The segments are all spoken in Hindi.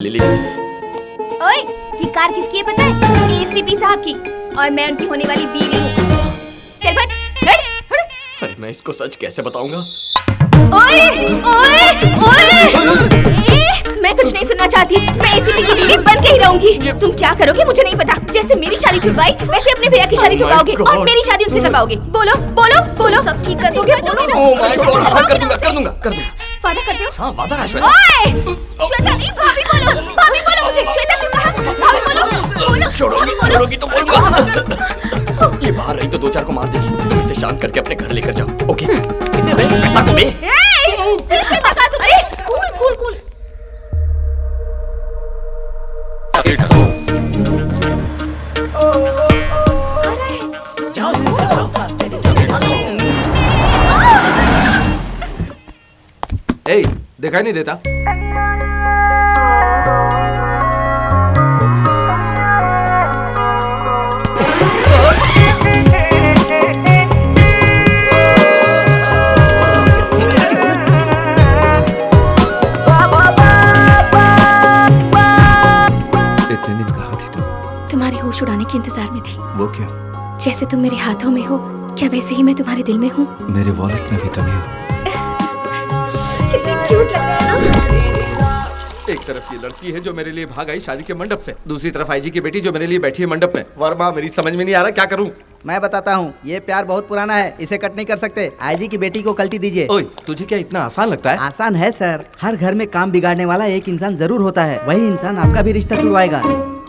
लिली। ओए, ये कार किसकी है पता है? एसीपी साहब की, और मैं उनकी होने वाली बीवी हूँ। चल भाग, हट। अरे मैं इसको सच कैसे बताऊंगा? ओए, ओए, ओए! मैं कुछ नहीं सुनना चाहती। मैं एसीपी की बीवी बन के ही रहूंगी। तुम क्या करोगे मुझे नहीं पता। जैसे मेरी शादी छुड़वाई वैसे अपने भैया की शादी छुड़वाओगे और मेरी शादी उनसे करवाओगे। बोलो, बोलो, बोलो। सब ठीक कर दोगे? बोलो। कर दूंगा। वादा करते हो? हाँ, वादा है श्वेता। ओए! श्वेता नहीं, भाभी बोलो मुझे। श्वेता क्यों कहा? भाभी बोलो। छोड़ोगी तो बोलूंगा। ये बाहर रही तो 2-4 को मार देगी। तुम इसे शांत करके अपने घर लेकर जाओ, ओके? इसे दे श्वेता को दे। फिर श्वेता कहा तुझे? कूल। ए, दिखाई नहीं देता? इतने दिन कहाँ थी तुम? तुम्हारे होश उड़ाने के इंतजार में थी। वो क्यों? जैसे तुम मेरे हाथों में हो, क्या वैसे ही मैं तुम्हारे दिल में हूँ? मेरे वॉलेट में भी तुम ही हो। कितनी क्यूट लग रहा है ना? एक तरफ ये लड़की है जो मेरे लिए भाग आई शादी के मंडप से, दूसरी तरफ आईजी की बेटी जो मेरे लिए बैठी है मंडप में। वर्मा, मेरी समझ में नहीं आ रहा क्या करूं। मैं बताता हूँ, ये प्यार बहुत पुराना है, इसे कट नहीं कर सकते। आईजी की बेटी को कल्टी दीजिए। ओए, तुझे क्या इतना आसान लगता है? आसान है सर, हर घर में काम बिगाड़ने वाला एक इंसान जरूर होता है। वही इंसान आपका भी रिश्ता तुड़वाएगा।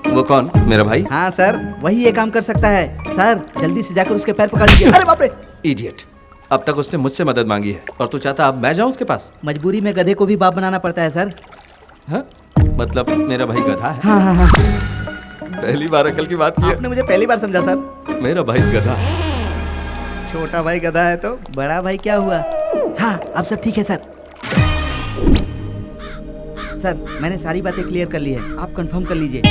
वो कौन? मेरा भाई? हाँ सर, वही ये काम कर सकता है। सर जल्दी से जाकर उसके पैर पकड़ लीजिए। अरे बाप रे! इडियट, अब तक उसने मुझसे मदद मांगी है और तू चाहता अब मैं जाऊं उसके पास? मजबूरी में गधे को भी बाप बनाना पड़ता है सर। हाँ? मतलब मेरा भाई गधा है? हाँ। पहली बार अकल की बात की है। आपने मुझे पहली बार समझा सर। मेरा भाई गधा है। छोटा भाई गधा है तो बड़ा भाई क्या हुआ? हाँ, अब सब ठीक है सर। सर मैंने सारी बातें क्लियर कर ली है, आप कंफर्म कर लीजिए।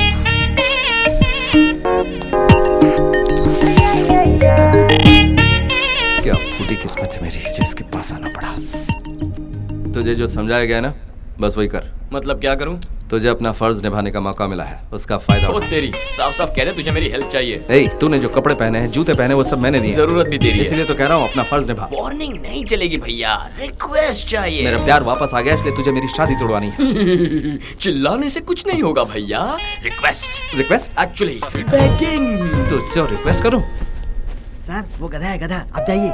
क्या फूटी किस्मत है मेरी जिसके पास आना पड़ा। तुझे जो समझाया गया ना, बस वही कर। मतलब क्या करूं? तुझे अपना फर्ज निभाने का मौका मिला है, उसका फायदा ओ उठा। तेरी, साफ कह दे तुझे मेरी हेल्प चाहिए। ए, तूने जो कपड़े पहने हैं, जूते पहने, वो सब मैंने दिए। जरूरत भी तेरी है। इसीलिए तो कह रहा हूँ अपना फर्ज निभा। वार्निंग नहीं चलेगी भैया, रिक्वेस्ट चाहिए। मेरा प्यार वापस आ गया, इसलिए तुझे मेरी शादी तोड़वानी है। चिल्लाने से कुछ नहीं होगा भैया। Request actually begging. तुझसे और रिक्वेस्ट करूं? सर वो गधा है, गधा। आप जाइए।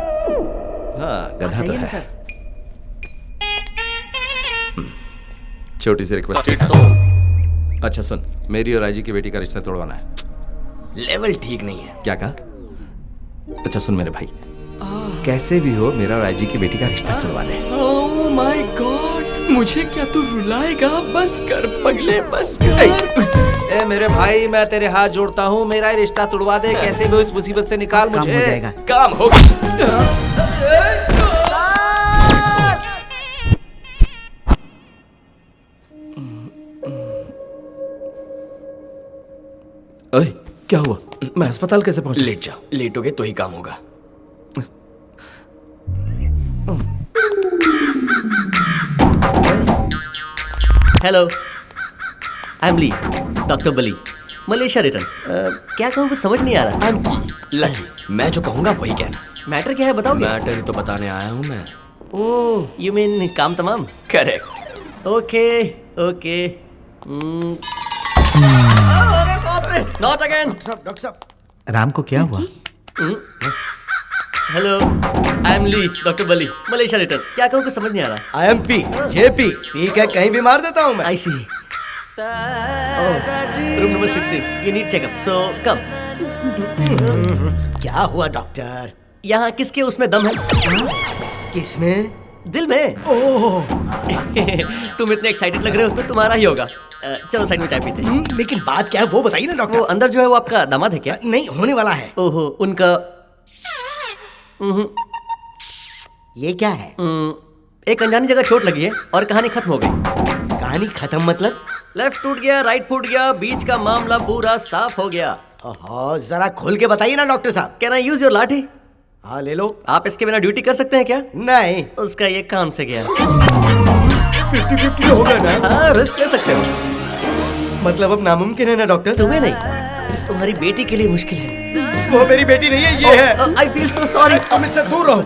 हाँ, गधा आप तो जाइए ना है। सर। छोटी सी रिक्वेस्ट। अच्छा सुन, मेरी और आईजी की बेटी का रिश्ता तोड़वाना है। लेवल ठीक नहीं है। क्या कहा? अच्छा सुन मेरे भाई, कैसे भी हो मेरा और आईजी की बेटी का रिश्ता तोड़वा दे। ओह माय गॉड, मुझे क्या तू रुलाएगा? बस कर पगले, बस कर। ए मेरे भाई, मैं तेरे हाथ जोड़ता हूँ, मेरा ही रिश्ता तुड़वा दे। कैसे भी हो इस मुसीबत से निकाल काम हो मुझे। जाएगा। काम होगा। ओए, क्या हुआ? मैं अस्पताल कैसे पहुंचा? लेट जा, लेटोगे तो ही काम होगा। Hello, I am Lee, doctor Bali, Malaysia return. क्या कहूँ कुछ समझ नहीं आ रहा। आई एम की लकी, मैं जो कहूंगा वही कहना। मैटर क्या है बताओगे? मैटर ही तो बताने आया हूँ मैं। ओह, यू मीन काम तमाम? करेक्ट। ओके। अरे बाप रे, नॉट अगेन। डॉक्टर साहब, राम को क्या हुआ? Hello, I am Lee, doctor Bali, Malaysia return. क्या कहूँ कुछ समझ नहीं आ रहा। I am P, JP. ठीक है, कहीं भी मार देता हूँ मैं। I see. Room number 16, you need checkup, so come. क्या हुआ डॉक्टर? यहाँ किसके उसमें दम है? किसमें? दिल में। तुम इतने एक्साइटेड लग रहे हो तो तुम्हारा ही होगा। चलो साइड में चाय पीते हैं। लेकिन बात क्या है वो बताइए ना डॉक्टर। वो अंदर जो है वो आपका दामाद है क्या? नहीं, होने वाला है। ओहो, उनका ये क्या है? एक अनजानी जगह चोट लगी है और कहानी खत्म हो गई। कहानी खत्म मतलब? लेफ्ट टूट गया, राइट फूट गया, बीच का मामला पूरा साफ हो गया। ओहो, जरा खोल के बताइए ना डॉक्टर साहब। कैन आई यूज योर लाठी? हाँ ले लो। आप इसके बिना ड्यूटी कर सकते हैं क्या? नहीं। उसका ये काम से गया। 50-50 हो गया ना। हाँ, रिस्क ले सकते हो। मतलब अब नामुमकिन है ना डॉक्टर? तुम्हें नहीं, तुम्हारी बेटी के लिए मुश्किल है। वो मेरी बेटी नहीं है, ये है। I feel so sorry. तुम इससे दूर रहो।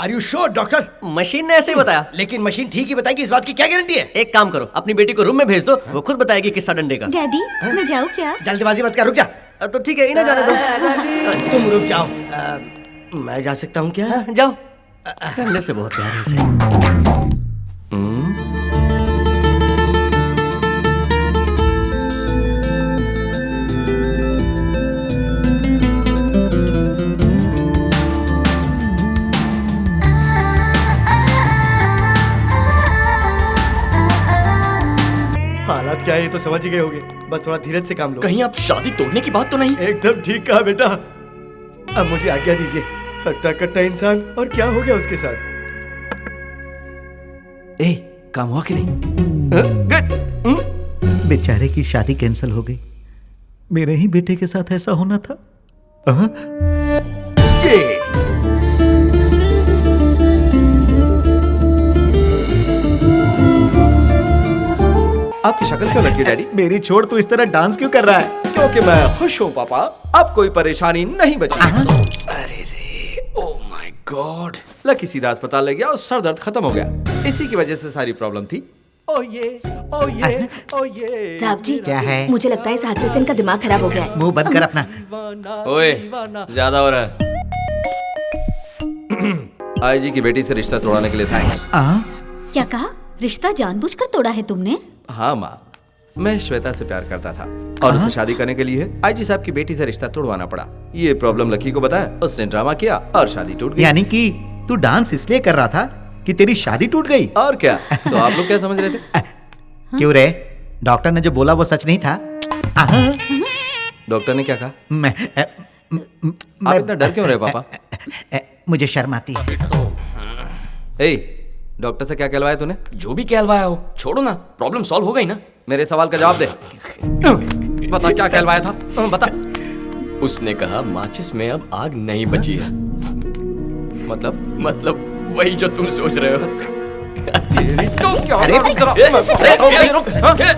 Are you sure doctor? Machine ने ऐसे ही बताया। लेकिन मशीन ठीक ही बताएगी, इस बात की क्या गारंटी है? एक काम करो, अपनी बेटी को रूम में भेज दो, वो खुद बताएगी किस्सा डंडे का। डैडी मैं जाऊँ क्या? जल्दबाजी मत कर, रुक जा। तो ठीक है, इन्हें जाने दो। तुम रुक जाओ। मैं जा सकता हूँ क्या? जाओ, करने से बहुत प्यार है इसे। हालात क्या है ये तो समझ ही गए होगे, बस थोड़ा धीरज से काम लो। कहीं आप शादी तोड़ने की बात तो नहीं? एकदम ठीक कहा बेटा। अब मुझे आज्ञा दीजिए। हट्टा कट्टा इंसान, और क्या हो गया उसके साथ? ए, काम हुआ कि नहीं? बेचारे की शादी कैंसिल हो गई। मेरे ही बेटे के साथ ऐसा होना था। आपकी शक्ल क्यों लगी डैडी? मेरी छोड़ तू इस तरह डांस क्यों कर रहा है? क्योंकि मैं खुश हूँ पापा, अब कोई परेशानी नहीं बची। अरे रे, ओह माय गॉड। लकी सीधा अस्पताल ले गया और सर दर्द खत्म हो गया। इसी की वजह से सारी प्रॉब्लम थी। ओ ये, ओ ये, ओ ये। साहब जी, क्या है? मुझे लगता है इस हादसे से इनका दिमाग खराब हो गया है। मुंह बंद कर अपना। ओए, ज्यादा हो रहा है। आईजी की बेटी से रिश्ता तोड़ने के लिए थैंक्स। क्या कहा? रिश्ता जानबूझकर तोड़ा है तुमने? हाँ माँ, मैं श्वेता से प्यार करता था और उसे शादी करने के लिए आईजी साहब की बेटी से रिश्ता तोड़वाना पड़ा। ये प्रॉब्लम लकी को बताया, उसने ड्रामा किया और शादी टूट गई। यानी कि तू डांस इसलिए कर रहा था कि तेरी शादी टूट गई? और क्या? तो आप लोग क्या समझ रहे थे? क्यों रे, डॉक्टर ने जो बोला वो सच नहीं था? डॉक्टर ने क्या कहा? मैं इतना डर क्यों रहे पापा? मुझे शर्म आती है। ए, डॉक्टर से क्या कहलवाया तूने? जो भी कहलवाया हो, छोड़ो ना, प्रॉब्लम सॉल्व हो गई ना। मेरे सवाल का जवाब दे। बता क्या कहलवाया था, बता। उसने कहा माचिस में अब आग नहीं बची है। मतलब वही जो तुम सोच रहे हो। तो क्या? अरे,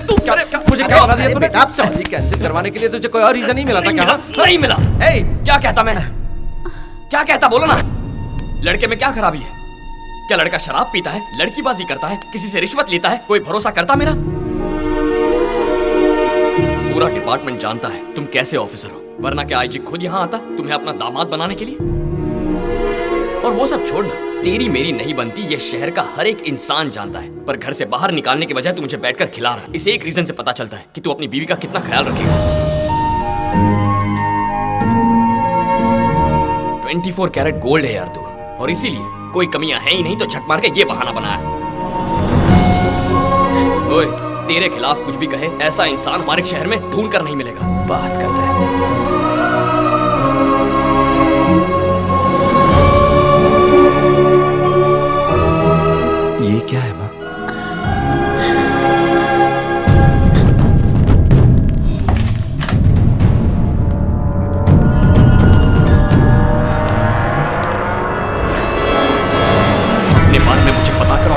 तू क्या मुझे क्या बना दिया तूने? शादी कैंसिल करवाने के लिए तुझे कोई और रीजन नहीं मिला था क्या? नहीं मिला। ए, क्या कहता मैं? क्या कहता, बोलो ना। लड़के में क्या खराबी है? क्या लड़का शराब पीता है, लड़कीबाजी करता है, किसी से रिश्वत लेता है, कोई भरोसा करता मेरा? पूरा डिपार्टमेंट जानता है तुम कैसे ऑफिसर हो, वरना क्या आईजी खुद यहाँ आता तुम्हें अपना दामाद बनाने के लिए? और वो सब छोड़ना, तेरी मेरी नहीं बनती ये शहर का हर एक इंसान जानता है, पर घर से बाहर निकालने के बजाय तू मुझे बैठकर खिला रहा है। इस एक रीजन से पता चलता है कि तू अपनी बीवी का कितना ख्याल रखेगा। 24 कैरेट गोल्ड है यार तू, और इसीलिए कोई कमियां हैं ही नहीं तो झक मार के ये बहाना बनाया है। ओए, तेरे खिलाफ कुछ भी कहे ऐसा इंसान हमारे शहर में ढूंढ कर नहीं मिलेगा। बात करता है। ये क्या है माँ?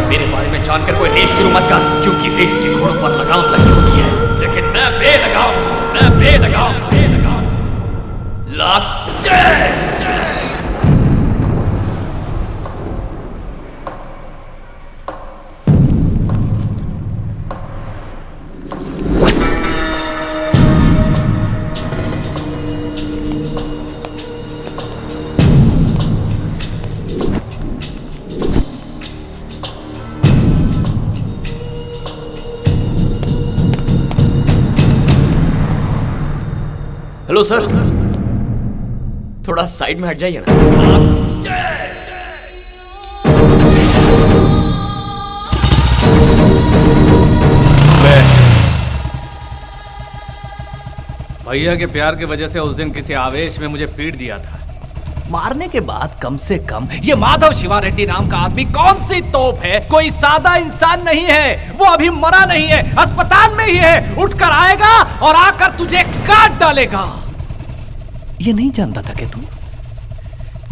मेरे बारे में जानकर कोई रेस शुरू मत कर, क्योंकि रेस के घोड़ों पर लगाम लगी होती है, लेकिन मैं बेलगाम हेलो सर, थोड़ा साइड में हट जाइए ना। भैया के प्यार की वजह से उस दिन किसी आवेश में मुझे पीट दिया था। मारने के बाद कम से कम ये माधव शिवा रेड्डी नाम का आदमी कौन सी तोप है, कोई सादा इंसान नहीं है। वो अभी मरा नहीं है, अस्पताल में ही है, उठकर आएगा और आकर तुझे काट डालेगा। ये नहीं जानता था कि तू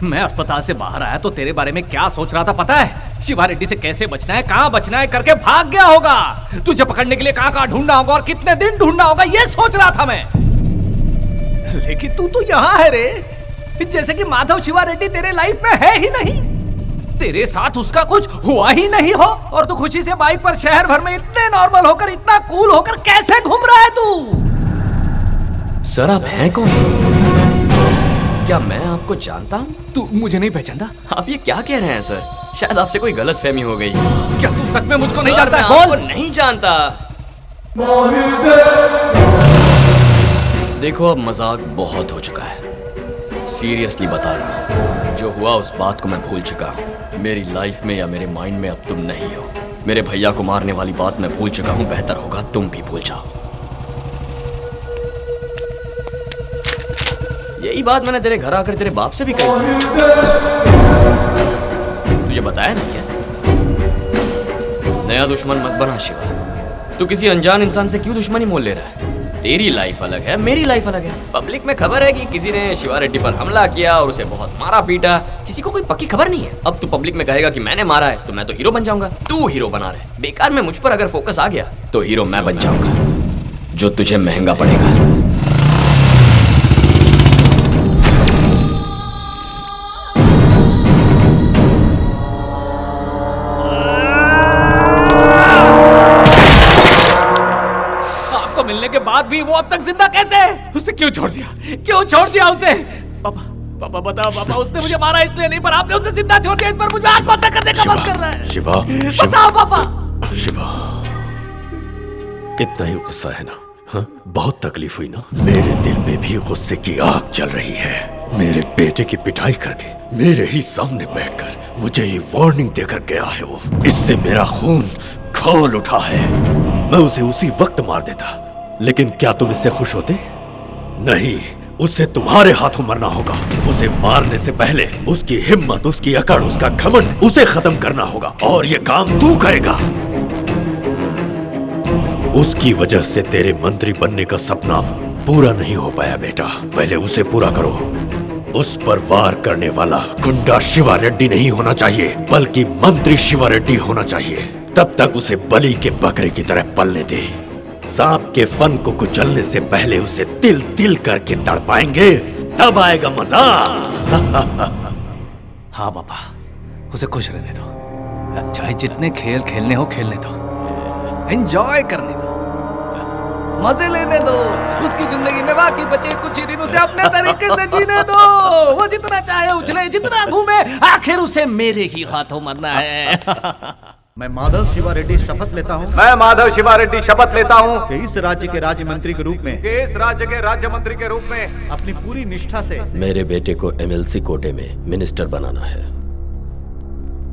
मैं अस्पताल से बाहर आया तो तेरे बारे में क्या सोच रहा था पता है? शिवा रेड्डी से कैसे बचना है, कहाँ बचना है करके भाग गया होगा। तुझे पकड़ने के लिए कहाँ कहाँ ढूंढना होगा और कितने दिन ढूंढना होगा ये सोच रहा था मैं। लेकिन तू तो यहाँ है रे, जैसे कि माधव शिवा रेड्डी तेरे लाइफ में है ही नहीं। तेरे साथ उसका कुछ हुआ ही नहीं हो और तू खुशी से बाइक पर शहर भर में इतने नॉर्मल होकर, इतना कूल होकर कैसे घूम रहा है तू? सर आप हैं कौन? क्या मैं आपको जानता हूँ? तू मुझे नहीं पहचानता? आप ये क्या कह रहे हैं सर? शायद आपसे कोई गलतफहमी हो गई। क्या तू सच में मुझको नहीं सर, जानता? मैं आपको नहीं जानता। देखो अब मजाक बहुत हो चुका है, सीरियसली बता रहा हूँ। जो हुआ उस बात को मैं भूल चुका हूँ। मेरी लाइफ में या मेरे माइंड में अब तुम नहीं हो। मेरे भैया को मारने वाली बात मैं भूल चुका हूँ। बेहतर होगा तुम भी भूल जाओ। यही बात मैंने तेरे घर आकर तेरे बाप से भी कही। तुझे बताया ना क्या? नया दुश्मन मत बना शिवा। तू किसी अनजान इंसान से क्यों दुश्मनी मोल ले रहा है? तेरी लाइफ अलग है, मेरी लाइफ अलग है। पब्लिक में खबर है कि किसी ने शिवा रेड्डी पर हमला किया और उसे बहुत मारा पीटा। किसी को कोई पक्की खबर नहीं है। अब तू पब्लिक में कहेगा कि मैंने मारा है तो मैं तो हीरो बन जाऊंगा। तू हीरो बना रहे। बेकार में मुझ पर अगर फोकस आ गया तो हीरो मैं बन जाऊंगा, जो तुझे महंगा पड़ेगा। मिलने के बाद भी वो अब तक जिंदा कैसे है? उसे क्यों छोड़ दिया? क्यों छोड़ दिया उसे? पापा, पापा बताओ पापा, उसने मुझे मारा इसलिए नहीं, पर आपने उसे जिंदा छोड़ दिया। इस पर मुझे आत्महत्या करने का मन कर रहा है। शिवा, बताओ पापा। शिवा, इतना ही गुस्सा है ना? हाँ? बहुत तकलीफ हुई ना? मेरे दिल में भी गुस्से की आग जल रही है। मेरे बेटे की पिटाई करके मेरे ही सामने बैठकर मुझे ये वार्निंग देकर गया है वो। इससे मेरा खून खौल उठा है। मैं उसे उसी वक्त मार देता, लेकिन क्या तुम इससे खुश होते? नहीं, उसे तुम्हारे हाथों मरना होगा। उसे मारने से पहले उसकी हिम्मत, उसकी अकड़, उसका घमंड, उसे खत्म करना होगा। और ये काम तू करेगा। उसकी वजह से तेरे मंत्री बनने का सपना पूरा नहीं हो पाया बेटा। पहले उसे पूरा करो। उस पर वार करने वाला गुंडा शिवा रेड्डी नहीं होना चाहिए, बल्कि मंत्री शिवा रेड्डी होना चाहिए। तब तक उसे बलि के बकरे की तरह पलने दे। सांप के फन को कुचलने से पहले उसे तिल तिल करके तड़पाएंगे, तब आएगा मजा। हाँ पापा, उसे खुश रहने दो। चाहे जितने खेल खेलने हो खेलने दो, एंजॉय करने दो, मजे लेने दो। उसकी जिंदगी में बाकी बचे कुछ ही दिन उसे अपने तरीके से जीने दो। वो जितना चाहे उछले, जितना घूमे, आखिर उसे मेरे ही हाथों मरना है। मैं माधव शिवा रेड्डी शपथ लेता हूँ मैं माधव शिवा रेड्डी शपथ लेता हूँ कि इस राज्य के राज्य मंत्री के रूप में, इस राज्य के राज्य मंत्री के रूप में अपनी पूरी निष्ठा से मेरे बेटे को एमएलसी कोटे में मिनिस्टर बनाना है।